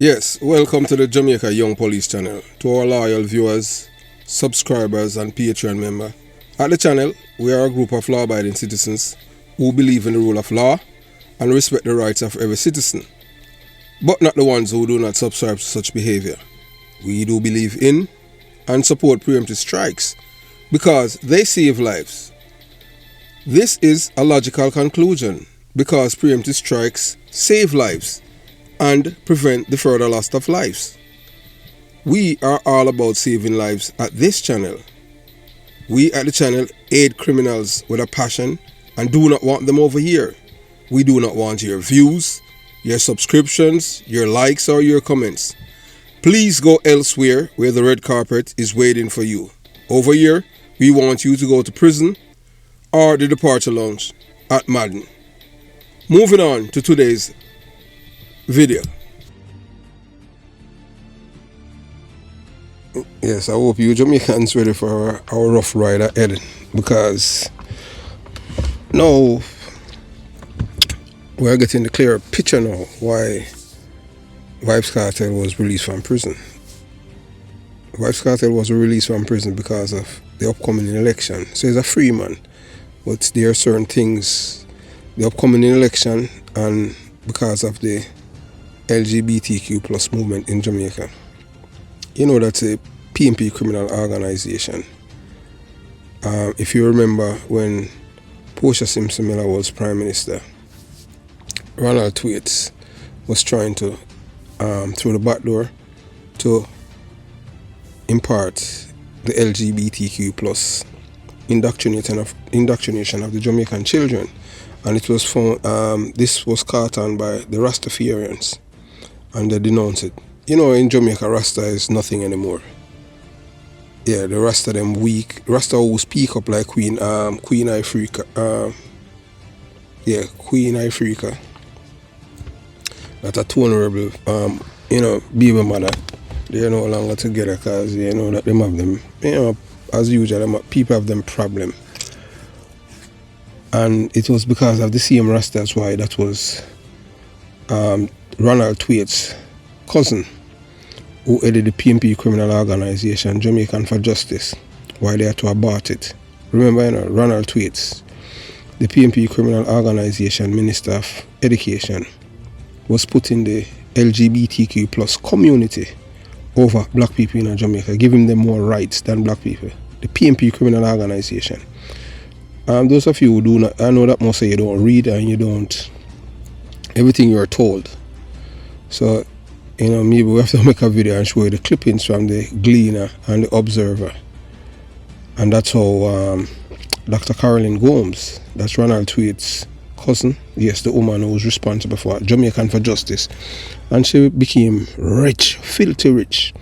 Yes, welcome to the Jamaica Young Police channel. To our loyal viewers, subscribers and Patreon member. At the channel, we are a group of law-abiding citizens who believe in the rule of law and respect the rights of every citizen, but not the ones who do not subscribe to such behavior. We do believe in and support preemptive strikes because they save lives. This is a logical conclusion because preemptive strikes save lives and prevent the further loss of lives. We are all about saving lives at this channel. We at the channel aid criminals with a passion and do not want them over here. We do not want your views, your subscriptions, your likes or your comments. Please go elsewhere where the red carpet is waiting for you. Over here, we want you to go to prison or the departure lounge at Madden. Moving on to today's video. Yes, I hope you Jamaicans ready for our rough ride ahead, because now we're getting the clearer picture now why Vybz Cartel was released from prison. Vybz Cartel was released from prison because of the upcoming election. So he's a free man, but there are certain things, the upcoming election and because of the LGBTQ plus movement in Jamaica. You know, that's a PNP criminal organization. If you remember when Portia Simpson Miller was Prime Minister, Ronald Thwaites was trying to, through the back door, to impart the LGBTQ plus indoctrination of the Jamaican children. And it was found, this was caught on by the Rastafarians, and they denounced it. You know, in Jamaica, Rasta is nothing anymore. Yeah, the Rasta them weak. Rasta who speak up like Queen Ifrica. Queen Ifrica. That a two honorable, baby mother. They are no longer together because you know that them have them, as usual, people have them problem. And it was because of the same Rasta, that's why that was Ronald Thwaites' cousin, who headed the PNP criminal organization, Jamaican for Justice, why they had to abort it. Remember, Ronald Thwaites, the PNP criminal organization Minister of Education, was putting the LGBTQ plus community over black people in Jamaica, giving them more rights than black people. The PNP criminal organization. Those of you who do not, I know that most of you don't read and you don't, everything you're told. So, maybe we have to make a video and show you the clippings from the Gleaner and the Observer. And that's how Dr. Caroline Gomes, that's Ronald Thwaites' cousin, yes, the woman who was responsible for Jamaican for Justice. And she became rich, filthy rich,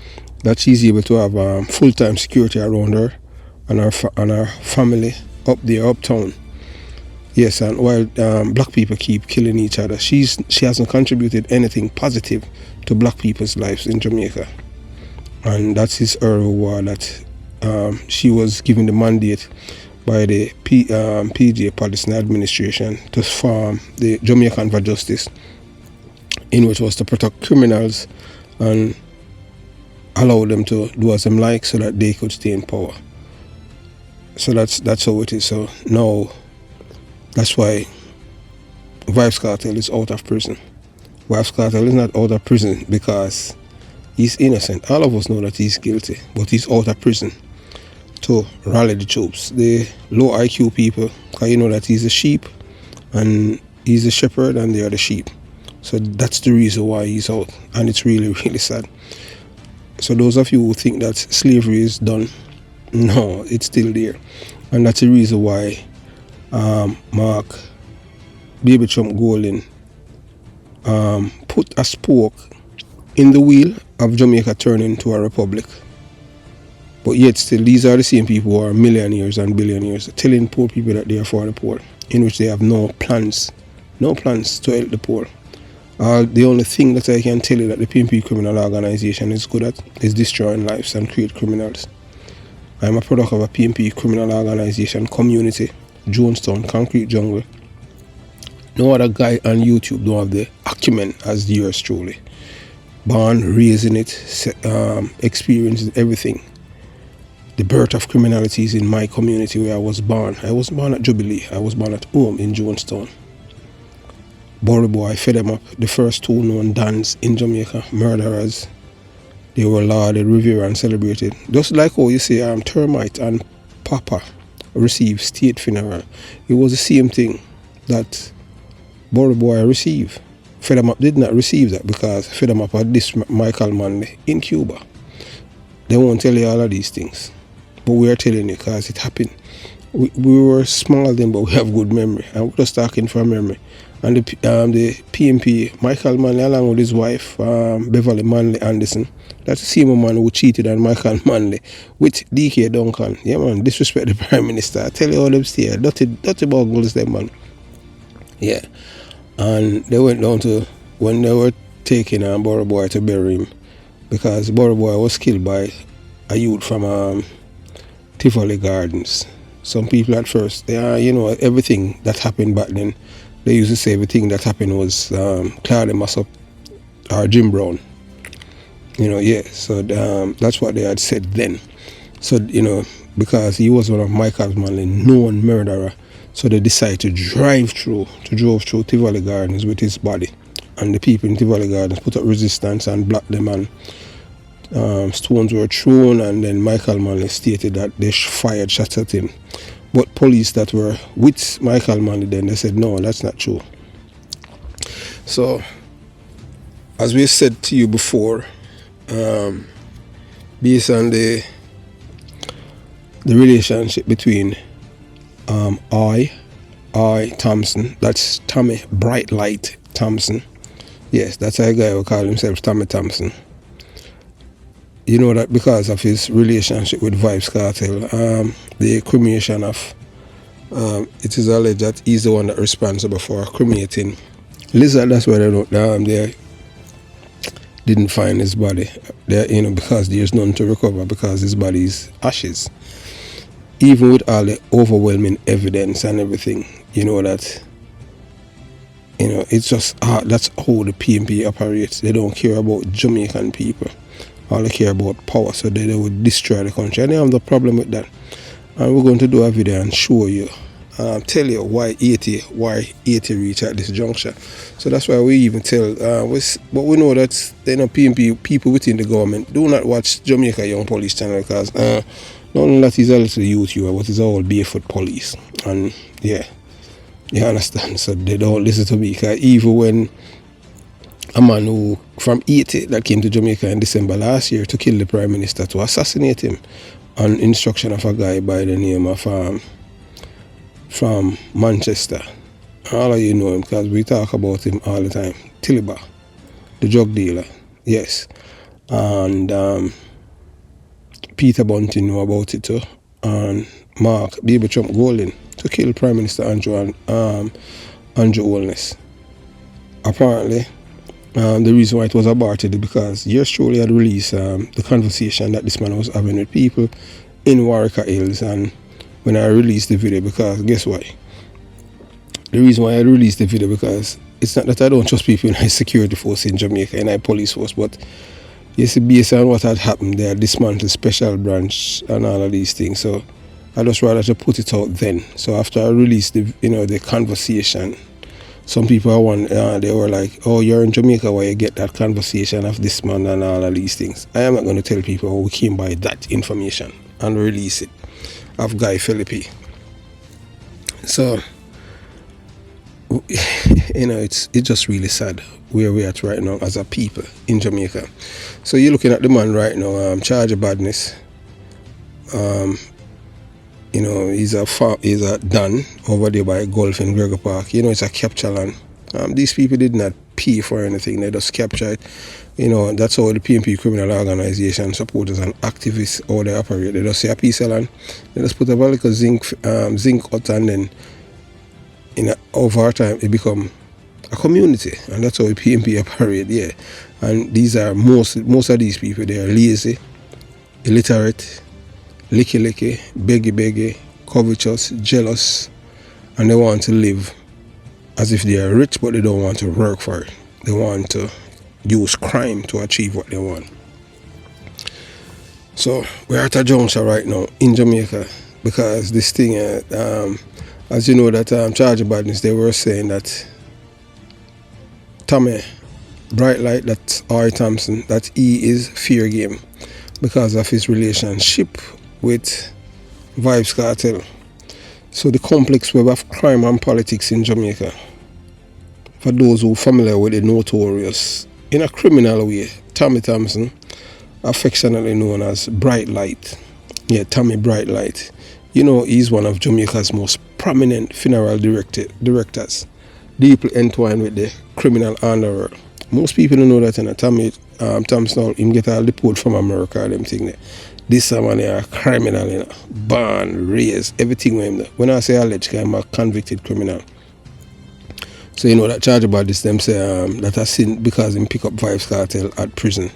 that she's able to have full-time security around her and her family up there, uptown. Yes, and while black people keep killing each other, she hasn't contributed anything positive to black people's lives in Jamaica. And that is her reward, that she was given the mandate by the PJ Policy Administration to form the Jamaican for Justice, in which was to protect criminals and allow them to do as them like so that they could stay in power. So that's how it is. So now, that's why Vybz Cartel is out of prison. Vybz Cartel is not out of prison because he's innocent. All of us know that he's guilty, but he's out of prison to rally the troops, the low IQ people, because you know that he's a sheep and he's a shepherd and they are the sheep. So that's the reason why he's out, and it's really, really sad. So those of you who think that slavery is done, no, it's still there. And that's the reason why Mark Baby Trump Golden put a spoke in the wheel of Jamaica turning into a republic. But yet still, these are the same people who are millionaires and billionaires telling poor people that they are for the poor, in which they have no plans to help the poor. The only thing that I can tell you that the PNP criminal organization is good at is destroying lives and create criminals. I'm a product of a PNP criminal organization community, Jonestown, Concrete Jungle. No other guy on YouTube don't have the acumen as yours truly. born, raised in it, experienced everything. The birth of criminality is in my community where I was born. I wasn't born at Jubilee. I was born at home in Jonestown. Burry Boy fed them up. The first two known dons in Jamaica, murderers. They were lauded, revered, and celebrated. Just like how you say Termite and Papa received state funeral. It was the same thing that Burry Boy received. Fed them up did not receive that because fed them up had this Michael Manley in Cuba. They won't tell you all of these things. But we are telling you because it happened. We were small then, but we have good memory. And we're just talking from memory. And the PMP, Michael Manley, along with his wife, Beverly Manley Anderson, that's the same man who cheated on Michael Manley with DK Duncan. Yeah, man, disrespect the Prime Minister. I tell you all them stay. Dirty buggles, them, man. Yeah. And they went down to, when they were taking Burry Boy to bury him, because Burry Boy was killed by a youth from Tivoli Gardens. Some people at first, everything that happened back then, they used to say everything that happened was Claude Massop or Jim Brown. So that's what they had said then. So, because he was one of Michael Manley's known murderer, so they decided to drove through Tivoli Gardens with his body. And the people in Tivoli Gardens put up resistance and blocked them, and stones were thrown, and then Michael Manley stated that they fired shots at him. But police that were with Michael Manley then, they said, no, that's not true. So, as we said to you before, based on the relationship between I Thompson, that's Tommy Brite-Lite Thompson. Yes, that's a guy who called himself Tommy Thompson. You know that because of his relationship with Vybz Cartel, the cremation of, it is alleged that he's the one that responsible for cremating Lizard. That's why they didn't find his body, because there's none to recover because his body is ashes. Even with all the overwhelming evidence and everything, it's just, that's how the PMP operates. They don't care about Jamaican people. All they care about power, so they would destroy the country. And they have the problem with that. And we're going to do a video and show you, tell you why 80 reach at this juncture. So that's why we even tell, but we know that PMP people within the government do not watch Jamaica Young Police channel because not only that is a little YouTuber, but it's all barefoot police. And yeah, you understand. So they don't listen to me because even when a man who from Haiti that came to Jamaica in December last year to kill the Prime Minister, to assassinate him on instruction of a guy by the name of from Manchester. All of you know him because we talk about him all the time. Tiliba, the drug dealer, yes. And Peter Bunting knew about it too. And Mark Baby Trump Golden to kill Prime Minister Andrew Holness. Apparently, the reason why it was aborted is because years truly had released the conversation that this man was having with people in Warwick Hills. And when I released the video, because guess why? The reason why I released the video, because it's not that I don't trust people in high security force in Jamaica and high police force, but you see, based on what had happened, they had dismantled special branch and all of these things. So I just rather to put it out then. So after I released the conversation, some people they were like, oh, you're in Jamaica, why you get that conversation of this man and all of these things. I am not going to tell people how we came by that information and release it of Guy Philippi. So, it's just really sad where we're at right now as a people in Jamaica. So you're looking at the man right now, charge of badness. He's a Don over there by golf in Gregor Park. It's a capture land. These people did not pay for anything. They just capture it. That's how the PMP criminal organization supporters and activists, how they operate. They just see a piece of land. They just put up a little zinc hut, and then over time it become a community, and that's how the PMP operate. Yeah, and these are most of these people. They are lazy, illiterate, licky, beggy, covetous, jealous, and they want to live as if they are rich, but they don't want to work for it. They want to use crime to achieve what they want. So we're at a juncture right now in Jamaica because this thing, as you know, that charge of badness, they were saying that Tommy, Brite-Lite, that's R. Thompson, that he is fair game because of his relationship with Vybz Cartel. So the complex web of crime and politics in Jamaica, for those who are familiar with the notorious, in a criminal way, Tommy Thompson, affectionately known as Brite-Lite. Yeah, Tommy Brite-Lite. You know, he's one of Jamaica's most prominent funeral directors, deeply entwined with the criminal underworld. Most people don't know that, and Tommy Thompson, him get a report from America, them thing there. This man is a criminal, you know, born, raised, everything with him there. When I say alleged, I'm a convicted criminal. So you know that charge about this, them say that I seen because him pick up Vybz Cartel at prison.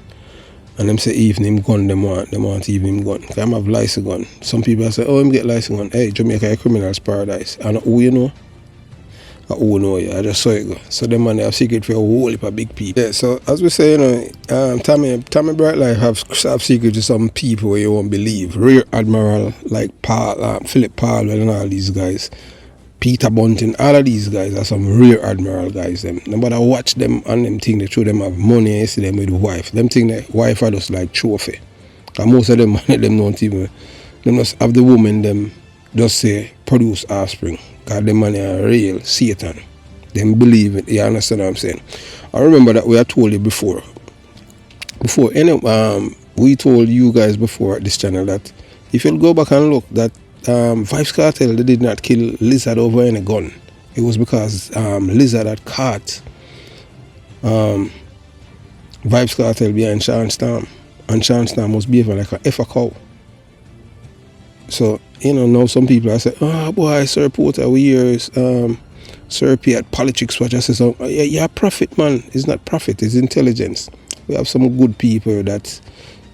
And them say even him gun, them want even him gun. Cause I'm have license gun. Some people say, oh, him get license gun. Hey, Jamaica a criminal's paradise. And who you know? Who know you? I just saw it go. So them man they have secret for a whole heap of big people. Yeah, so as we say, you know, Tommy Brite-Lite have secret to some people where you won't believe. Rear Admiral like Paul, Philip Powell and all these guys. Peter Bunting, all of these guys are some rear admiral guys. Them. Nobody watch them and them think they show them have money, you see them with wife. Them think their wife are just like trophy. And most of them, them don't even, them just have the woman, them just say produce offspring. Because them money are real Satan. Them believe it, you understand what I'm saying? I remember that we had told you before. We told you guys before at this channel that if you'll go back and look that Vybz Cartel, they did not kill Lizard over any gun. It was because Lizard had caught Vybz Cartel behind Sean Storm, and Sean Storm was behaving like a effer cow. So, you know, now some people are saying, oh boy, Sir Porter, we hear Sir P at Politics Watch. I say, so, yeah, profit, man. It's not profit, it's intelligence. We have some good people that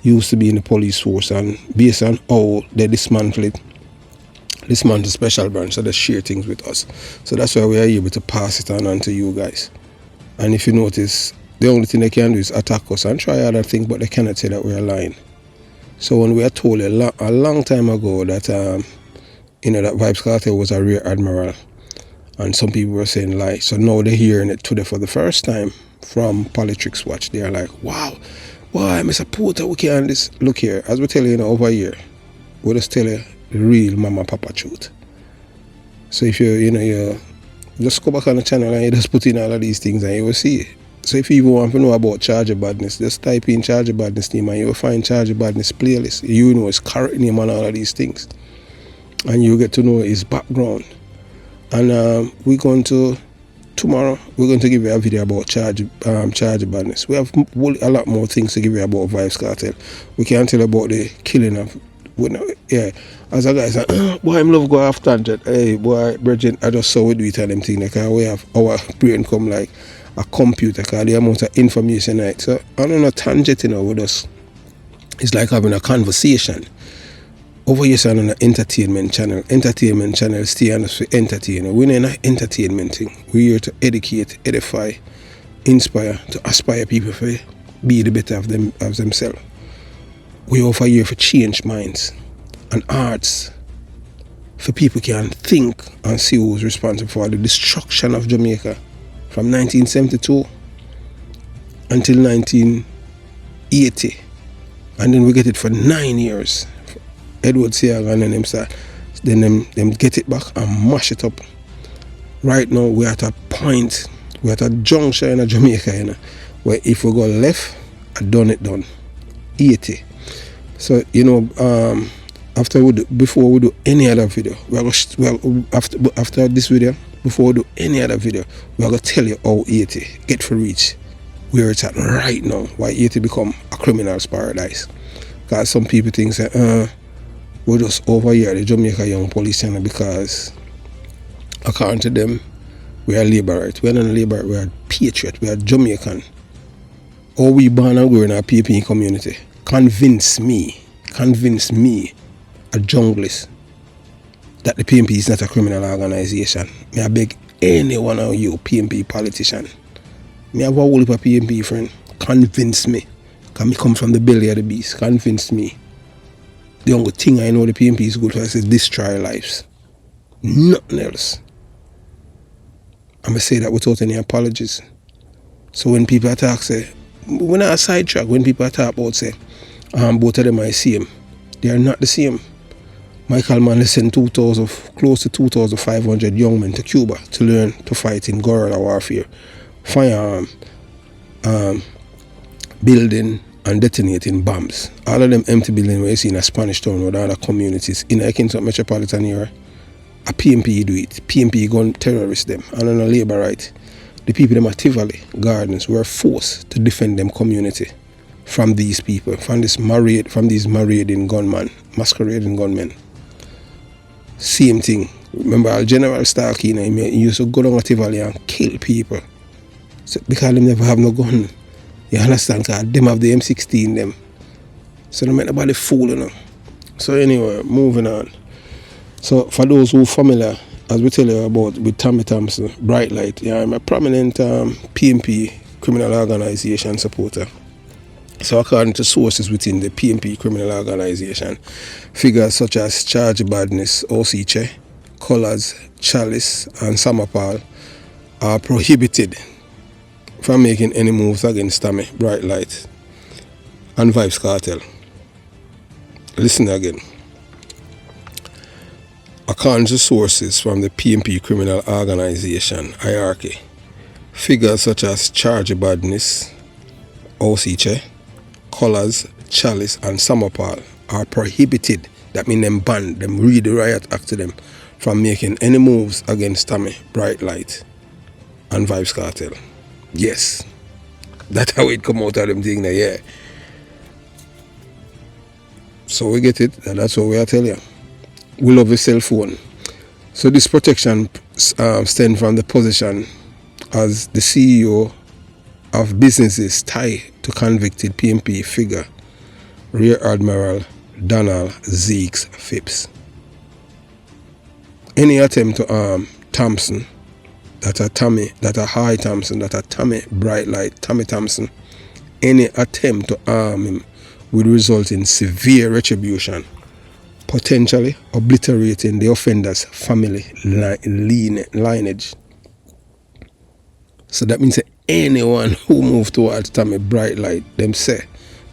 used to be in the police force, and based on how they dismantle it, dismantle special branch, so they share things with us. So that's why we are able to pass it on to you guys. And if you notice, the only thing they can do is attack us and try other things, but they cannot say that we're lying. So when we are told a long time ago that you know, that Vybz Cartel was a rear admiral, and some people were saying lie, so now they're hearing it today for the first time from Politics Watch. They're like, wow, why Mr. Porter, we can't this. Look here, as we tell you, over here, we'll just tell you the real mama papa truth. So if you just go back on the channel and you just put in all of these things and you will see it. So if you even want to know about Charge of Badness, just type in Charge of Badness name and you will find Charge of Badness playlist. You know his correct name and all of these things, and you get to know his background. And tomorrow we're going to give you a video about Charge of Badness. We have a lot more things to give you about Vybz Cartel. We can't tell about the killing of, yeah, as a guy say, boy, I'm love go off tangent. Hey, boy, Bridget, I just saw we do it and them thing. Like, we have our brain come like a computer, because the amount of information, right? So, I don't know, tangent, you know, with us. It's like having a conversation. Over here, on an entertainment channel. Entertainment channel stay on us for entertain. We're in an entertainment thing. We're here to educate, edify, inspire, to aspire people to be the better of themselves. We offer here for change minds and arts, for people can think and see who's responsible for the destruction of Jamaica from 1972 until 1980, and then we get it for 9 years. Edward Seaga and then them start, then them get it back and mash it up. Right now we're at a point, we're at a junction in Jamaica, you know, where if we go left, I done it done. 80. So, you know, before we do any other video, after this video, before we do any other video, we're going to tell you how 80 get for reach where it's at right now, why 80 become a criminal's paradise. Because some people think that we're just over here, the Jamaica Young Police Channel, because according to them, we are Labourite. We're not Labourite, we are patriot, we are Jamaican. Or we born and grow in our PPE community. Convince me, a junglist, that the PNP is not a criminal organization. I beg any one of you PNP politician. I have a whole heap of PNP friend. convince me, because me come from the belly of the beast, convince me. The only thing I know the PMP is good for is destroy lives. Nothing else. I'm going to say that without any apologies. So when people attack, say, we're not a sidetrack. When people attack about, say, both of them are the same. They are not the same. Michael Mann sent close to 2,500 young men to Cuba to learn to fight in guerrilla warfare, firearm, building and detonating bombs. All of them empty buildings where you see in a Spanish town or other communities in a Kingston metropolitan area. A PMP do it. PMP gun terrorist them. And on a labor right. The people them at Tivoli Gardens were forced to defend them community from these people, from these masquerading gunmen. Same thing. Remember General Starkey, he used to go down to Tivoli and kill people. So, because they never have no gun. You understand? Because them have the M16 them. So they make nobody fool, you know. So anyway, moving on. So for those who are familiar, as we tell you about with Tommy Thompson, Brite-Lite, yeah, I'm a prominent PMP criminal organization supporter. So according to sources within the PMP criminal organization, figures such as Charge Badness, Osiche, Colors, Chalice and Samapal are prohibited from making any moves against Tommy, Brite-Lite and Vibes Cartel. Listen again. According to sources from the PMP criminal organization hierarchy, figures such as Charge Badness, Osiche, Colors, Chalice and Samapal are prohibited, that means them banned, them read the riot act to them, from making any moves against Tommy, Brite-Lite and Vibes Cartel. Yes, that's how it come out of them thing there, yeah. So we get it, and that's what we are telling you. We love your cell phone. So this protection stems from the position as the CEO of businesses tied to convicted PMP figure Rear Admiral Donald Zeeks Phipps. Any attempt to harm Thompson, Tommy Brite-Lite, Tommy Thompson, any attempt to harm him would result in severe retribution, potentially obliterating the offender's family lineage. So that means that anyone who moves towards Tommy Brite-Lite, them say,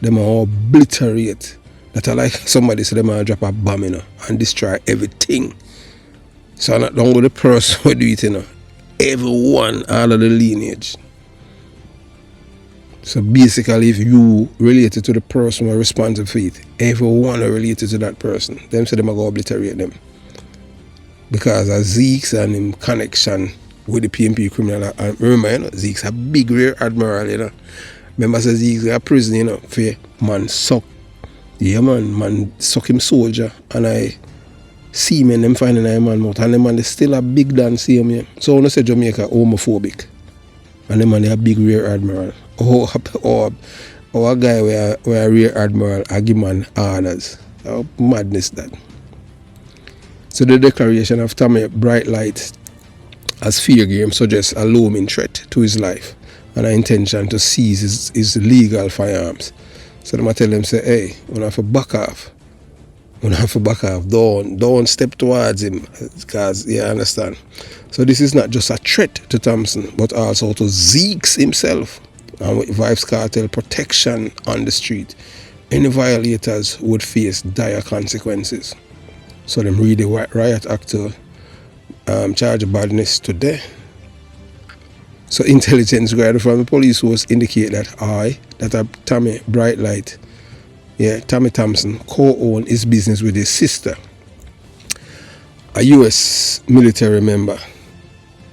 them are obliterate. That are like somebody say them are drop a bomb, you know, and destroy everything. So not only the person who do it, you know, everyone, all of the lineage. So basically, if you related to the person who are responsible for it, everyone are related to that person. Them say them are going to obliterate them. Because of Zeke's and him connection with the PMP criminal. And remember, you know, Zeke's a big Rear Admiral, you know. Remember, say Zeke's a prison, you know, for man suck. Yeah, man suck him soldier. And I see men them finding a man mouth. And them man they still a big dance, see him, yeah. So when I say Jamaica homophobic. And them man they a big Rear Admiral. Or a guy where a Rear Admiral a give man orders. Oh, madness that. So the declaration of Tommy Brite-Lite as fear game suggests a looming threat to his life and an intention to seize his legal firearms. So them I tell them, say, hey, we have to back off. Don't step towards him, because you understand. So this is not just a threat to Thompson, but also to Zeeks himself. And with Vibes Cartel protection on the street, any violators would face dire consequences. So them read the riot act to charge badness today. So intelligence gathered from the police source indicate that Tommy Brite-Lite, Tommy Thompson, co-owned his business with his sister, a U.S. military member.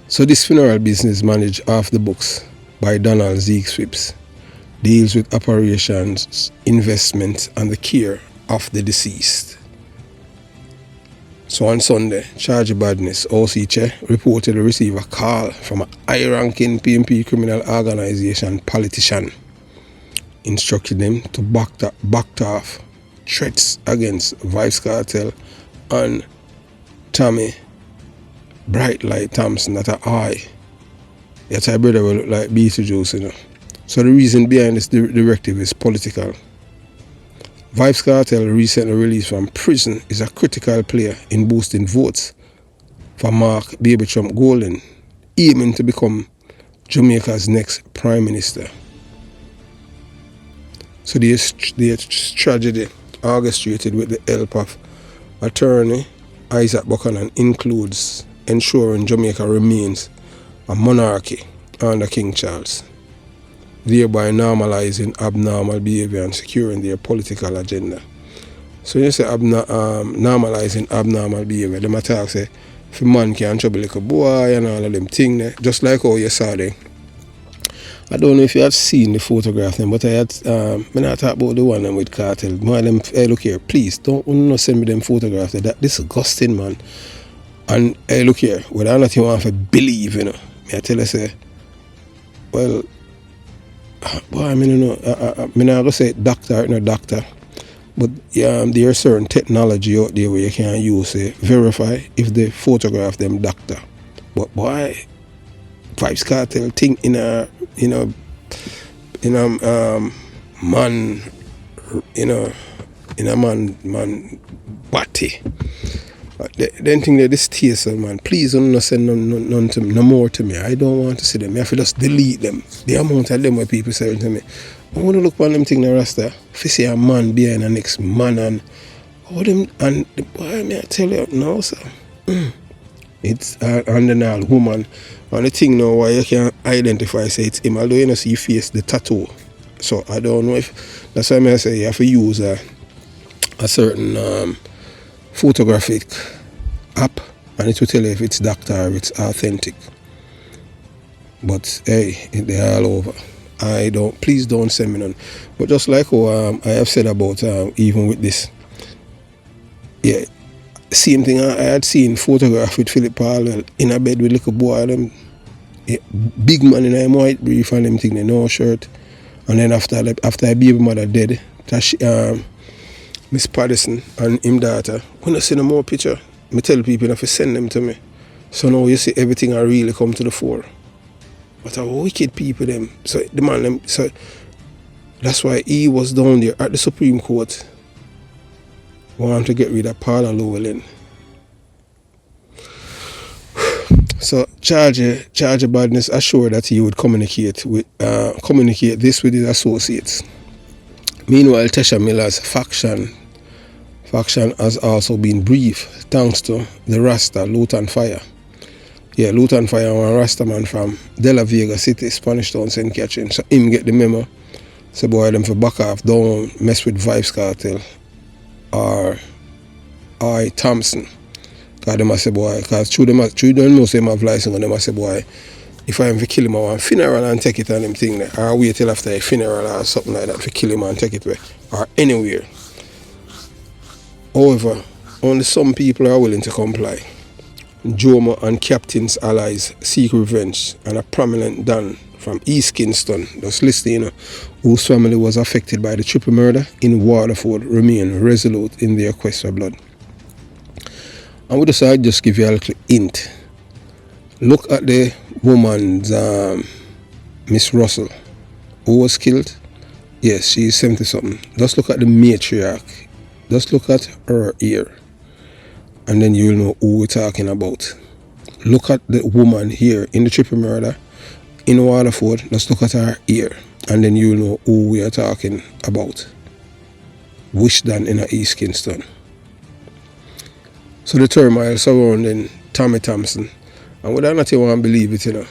So this funeral business managed off the books by Donald Zeeks Phipps deals with operations, investments, and the care of the deceased. So on Sunday, Charge Badness, Osiche, reportedly received a call from a high-ranking PMP criminal organization politician, instructing them to back off threats against Vibes Cartel and Tommy Brite-Lite Thompson that are high. Yet my brother will look like Beetlejuice, you know. So the reason behind this directive is political. Vybz Cartel, recently released from prison, is a critical player in boosting votes for Mark Baby Trump Golden, aiming to become Jamaica's next Prime Minister. So the tragedy orchestrated with the help of attorney Isaac Buchanan includes ensuring Jamaica remains a monarchy under King Charles, thereby normalizing abnormal behavior and securing their political agenda. So you say normalizing abnormal behavior, them attack say if a man can trouble like a boy and all of them things there, just like how you saw there. I don't know if you have seen the photograph them, but I had when I talk about the one with Cartel, more of them, hey, look here, please don't send me them photographs. That disgusting, man. And hey, look here, whether or not you want to believe, you know, I tell you say, well, boy, I mean, you know, I'm not going to say doctor, no doctor, but there are certain technology out there where you can use it, verify if they photograph them doctor. But boy, Vybz Cartel thing in a man, you know, in a man body. Then think that this TSL, man, please don't send none to me, no more to me. I don't want to see them. I have to just delete them. The amount of them where people say to me, I want to look on them thing the Rasta. If you see a man behind the next man and all them, and the boy, may I tell you, no, sir. It's and then all woman. And the thing now why you can identify say it's him, although you know see you face the tattoo. So I don't know if that's why I say you have to use a certain photographic app and it will tell you if it's doctor or it's authentic. But hey, they're all over. Please don't send me none. But just like how I have said about even with this, yeah, same thing I had seen photograph with Philip Paul in a bed with little boy, them big man in a white brief and them thing, no shirt. And then after a baby mother dead, Miss Paddison and him daughter, when I see no more picture, I tell people if you send them to me. So now you see everything I really come to the fore. But how wicked people them. So the man them, so that's why he was down there at the Supreme Court wanting to get rid of Paula Llewellyn. So Charge Badness assured that he would communicate this with his associates. Meanwhile, Tesha Miller's faction has also been briefed thanks to the Rasta Luton Fire. Yeah, Luton Fire, one Rasta man from De La Vega City, Spanish Town, St. Catherine. So him get the memo. So boy, them for back off, don't mess with Vybz Cartel or I Thompson. Because them a say boy, because through them know say them have license and them a say boy, if I am to kill him I want funeral and take it on them thing there. Or wait till after a funeral or something like that to kill him and take it away. Or anywhere. However, only some people are willing to comply. Jomo and Captain's allies seek revenge, and a prominent Don from East Kingston, just listening, you know, whose family was affected by the triple murder in Waterford, remain resolute in their quest for blood. And with this, I'll just give you a little hint. Look at the woman's Miss Russell, who was killed. Yes, she's 70-something. Just look at the matriarch. Just look at her ear. And then you'll know who we're talking about. Look at the woman here in the triple murder in Waterford. Let's look at her ear. And then you'll know who we are talking about. Wishdan in East Kingston. So the turmoil surrounding Tommy Thompson. And whether or not you want to believe it, you know,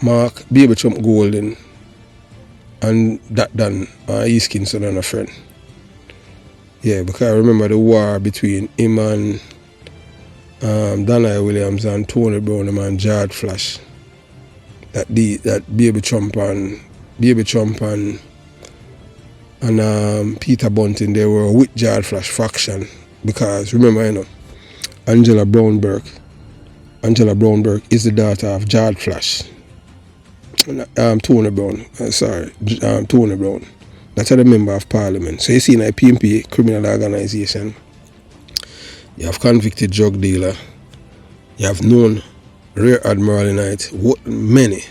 Mark Baby Trump Golden and that done East Kingston and a friend. Yeah, because I remember the war between him and Daniel Williams and Tony Brown and George Flash. That Baby Trump and Peter Bunting, they were with George Flash faction. Because remember, you know, Angela Brownberg is the daughter of George Flash. Tony Brown. Tony Brown. That's a member of parliament. So you see in a PMP criminal organization, you have convicted drug dealer, you have known Rear Admiral Knight, many.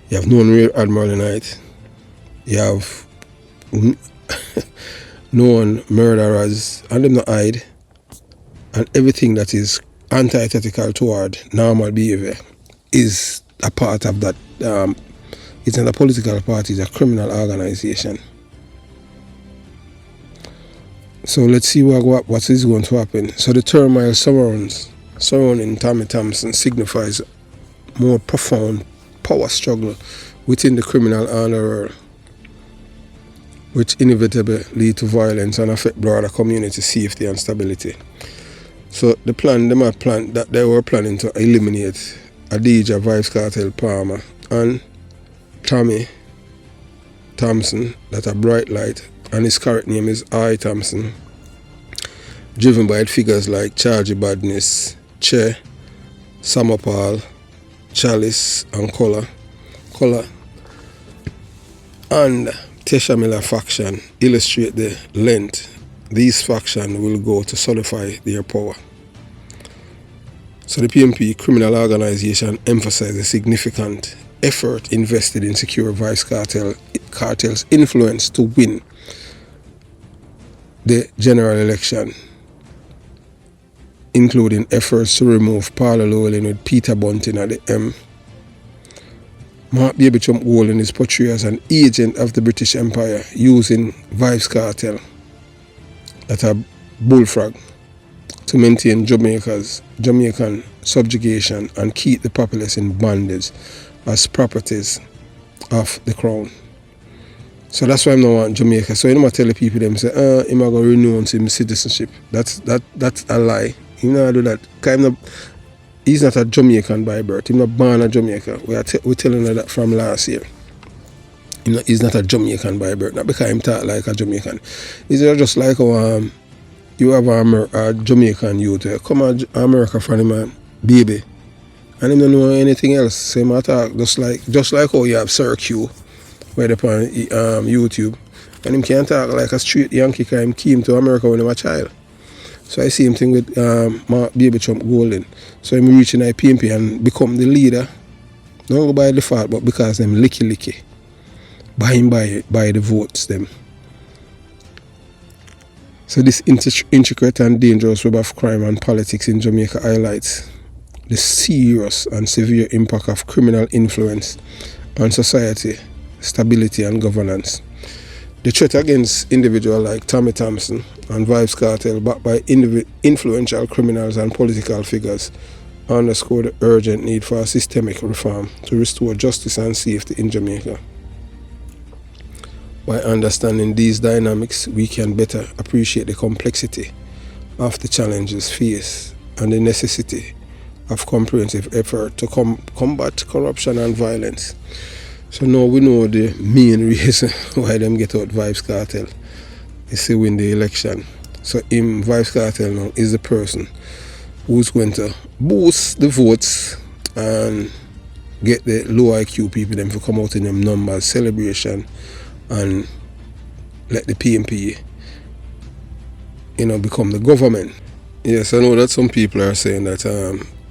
You have known Rear Admiral Knight. You have known murderers, and them not hide, and everything that is antithetical toward normal behavior is a part of that. It's not a political party, it's a criminal organization. So let's see what is going to happen. So the turmoil surrounding Tommy Thompson signifies more profound power struggle within the criminal underworld, which inevitably lead to violence and affect broader community safety and stability. So the plan, that they were planning to eliminate Adidja Vybz Cartel Palmer and Tommy Thompson, that are Brite-Lite, and his correct name is I. Thompson, driven by figures like Chargy Badness, Che, Samopal, Chalice, and Kola, and Tesha Miller faction illustrate the length these factions will go to solidify their power. So the PNP criminal organization emphasized the significant effort invested in secure Vybz Cartel's influence to win the general election, including efforts to remove Paula Llewellyn with Peter Bunting at the M. Mark Baby Trump Golden is portrayed as an agent of the British Empire using Vybz Cartel, that are bullfrog, to maintain Jamaican subjugation and keep the populace in bondage as properties of the crown. So that's why I'm not want Jamaica. So you know, I tell the people them say, I'm going to renounce his citizenship. That's a lie. You know, I do that. He's not a Jamaican by birth. He's not born in Jamaica. We're telling her that from last year. He's not a Jamaican by birth. Not because him talk like a Jamaican. He's just like you have a Jamaican youth come to America from him, baby, and he don't know anything else. So he talk just like how you have Sir Q, where they on YouTube, and him can't talk like a street Yankee because him came to America when he was a child. So I see him thing with Mark Baby Trump Golden. So him reaching PNP and become the leader. Don't go by default, but because them licky. By the votes them. So this intricate and dangerous web of crime and politics in Jamaica highlights the serious and severe impact of criminal influence on society, stability and governance. The threat against individuals like Tommy Thompson and Vybz Cartel, backed by influential criminals and political figures, underscore the urgent need for a systemic reform to restore justice and safety in Jamaica. By understanding these dynamics, we can better appreciate the complexity of the challenges faced and the necessity of comprehensive effort to combat corruption and violence. So now we know the main reason why them get out Vybz Cartel is to win the election. So Vybz Cartel now is the person who's going to boost the votes and get the low IQ people them to come out in them numbers, celebration, and let the PNP become the government. Yes, I know that some people are saying that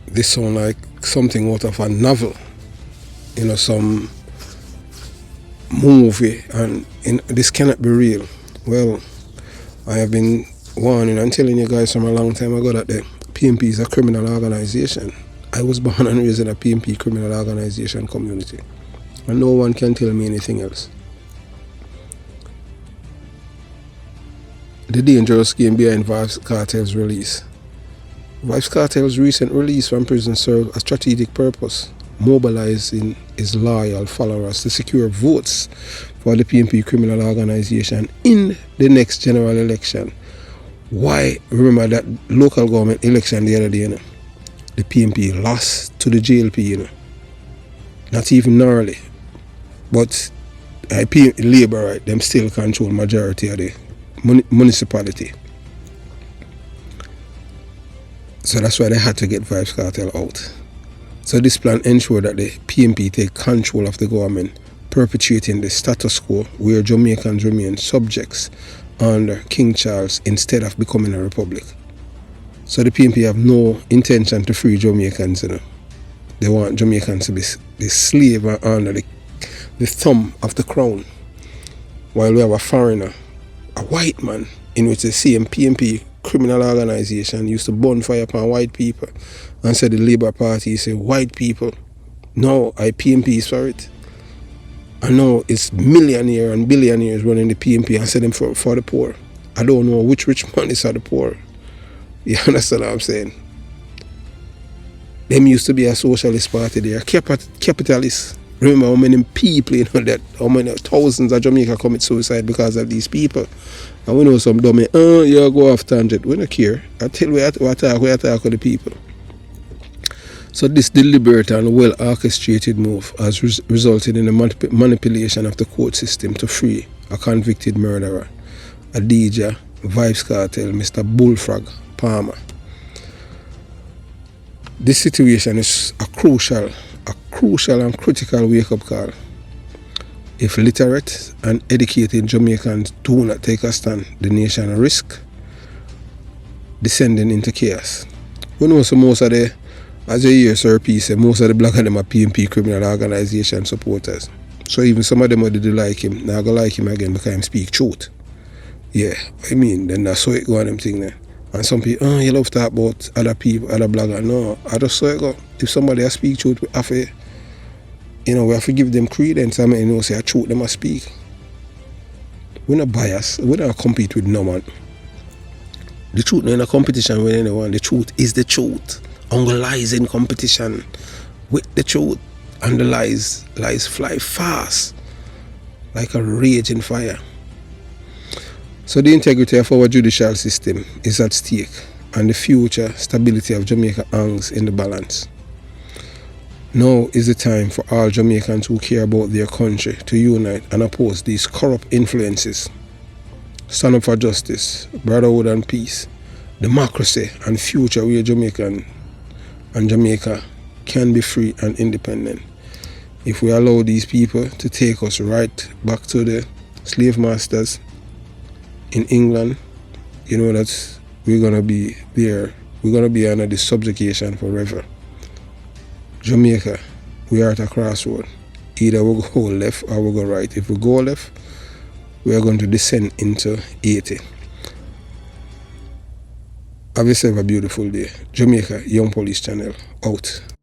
this sounds like something out of a novel, some movie, and this cannot be real. Well, I have been warning and telling you guys from a long time ago that the PNP is a criminal organization. I was born and raised in a PNP criminal organization community, and no one can tell me anything else. The dangerous game behind Vybz Cartel's release. Vybz Cartel's recent release from prison served a strategic purpose, mobilizing his loyal followers to secure votes for the PNP criminal organization in the next general election. Why? Remember that local government election the other day, the PNP lost to the JLP, not even narrowly, but Labour, right, them still control majority of the municipality. So that's why they had to get Vybz Cartel out. So this plan ensured that the PNP take control of the government, perpetuating the status quo where Jamaicans remain subjects under King Charles instead of becoming a republic. So the PNP have no intention to free Jamaicans, They want Jamaicans to be slave and under the thumb of the crown. While we have a foreigner, a white man, in which the same PNP criminal organization used to burn fire upon white people and said the Labour Party say white people. No, I PNP is for it. I know it's millionaire and billionaires running the PNP and say them for the poor. I don't know which rich man is for the poor. You understand what I'm saying? Them used to be a socialist party there, capitalists. Remember how many people, that how many thousands of Jamaica commit suicide because of these people. And we know some dummy, you go off tangent. We don't care. I tell you we attack with the people. So this deliberate and well orchestrated move has resulted in the manipulation of the court system to free a convicted murderer, a DJ, Vibes Cartel, Mr. Bullfrog Palmer. This situation is a crucial and critical wake-up call. If literate and educated Jamaicans do not take a stand, the nation risks descending into chaos. We know so most of the, as you hear Sir P say, most of the black of them are PNP criminal organization supporters. So even some of them who did like him, now go like him again because he speak truth. Yeah, I mean, then that's how it go on them thing then. And some people, you love to talk about other people, other bloggers. No, I just saw it go. If somebody has speak truth, we have to, we have to give them credence. I mean, say a truth, they must speak. We're not biased. We don't compete with no man. The truth not in a competition with anyone. The truth is the truth. Only lies in competition with the truth. And the lies fly fast like a raging fire. So the integrity of our judicial system is at stake, and the future stability of Jamaica hangs in the balance. Now is the time for all Jamaicans who care about their country to unite and oppose these corrupt influences. Stand up for justice, brotherhood and peace, democracy and future where Jamaica can be free and independent. If we allow these people to take us right back to the slave masters in England, that we're going to be there. We're going to be under this subjugation forever. Jamaica, we are at a crossroad. Either we'll go left or we'll go right. If we go left, we are going to descend into 80. Have yourself a beautiful day. Jamaica Young Police Channel, out.